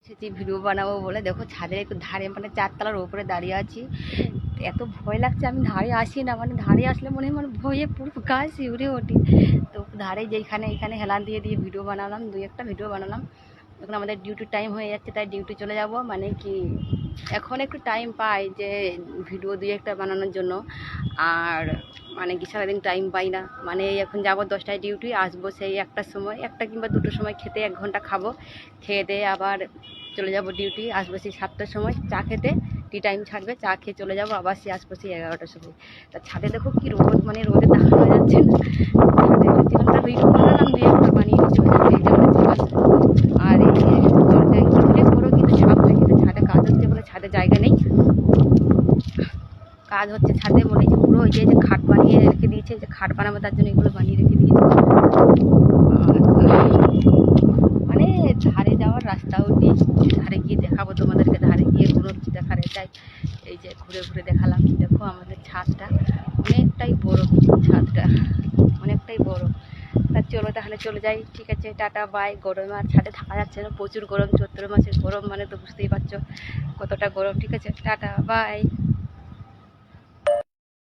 সেটি ভিডিও বানাবো বলে দেখো ছাদের একটু ধারে মানে 4 তলার উপরে দাঁড়িয়ে আছি। এত ভয় লাগছে, আমি ধারে আসি না, মানে ধারে আসলে মনে হয় মানে ভয়ে পুরো গা শিউরে ওঠে। তো ধারে যেখানে এখানে হেলান দিয়ে দিয়ে ভিডিও বানালাম, 2-1টা ভিডিও বানালাম। এখন আমাদের ডিউটি টাইম হয়ে যাচ্ছে, তাই ডিউটি চলে যাব। মানে কি এখন একটু টাইম পাই যে ভিডিও 2-1টা বানানোর জন্য, আর মানে কি সারাদিন টাইম পাই না। মানে এখন যাবো 10টায় ডিউটি, আসবো সেই 1টার সময়, 1টা কিংবা 2টোর সময় খেতে 1 ঘন্টা খাবো, খেয়ে দিয়ে আবার চলে যাব ডিউটি, আসবো সেই 7টার সময় চা খেতে। টি টাইম ছাড়বে, চা খেয়ে চলে যাবো, আবার সে আসবো সেই 11টার সময়। তা ছাদে দেখো কি রোদ, মানে রোদে দেখানো যাচ্ছে না। ছাদে যেখানটা ভিডিও বানালাম 2-1টা বানিয়ে চলে যাবে, এইটা হচ্ছে ছাদ। আর এই যে জলটা অনেক বড়ো, কিন্তু ছাদটা কিন্তু ছাদে কাজ হচ্ছে বলে ছাদে জায়গা নেই। কাজ হচ্ছে ছাদে বলে যে পুরো ওই যে খাট বানিয়ে রেখে দিয়েছে, যে খাট বানাবো তার জন্য এগুলো বানিয়ে রেখে দিয়েছে। মানে ধারে যাওয়ার রাস্তাও নেই, ধারে গিয়ে দেখাবো তোমাদেরকে, ধারে গিয়ে কোনো কিছু দেখার চাই। এই যে ঘুরে ঘুরে দেখালাম, দেখো আমাদের ছাদটা অনেকটাই বড়, ছাদটা অনেকটাই বড়। তা চলো তাহলে চলে যাই, ঠিক আছে, টাটা বাই। গরমে আর ছাদে থাকা যাচ্ছে না, প্রচুর গরম, চৈত্র মাসের গরম মানে তো বুঝতেই পারছো কতটা গরম। ঠিক আছে, টাটা বাই।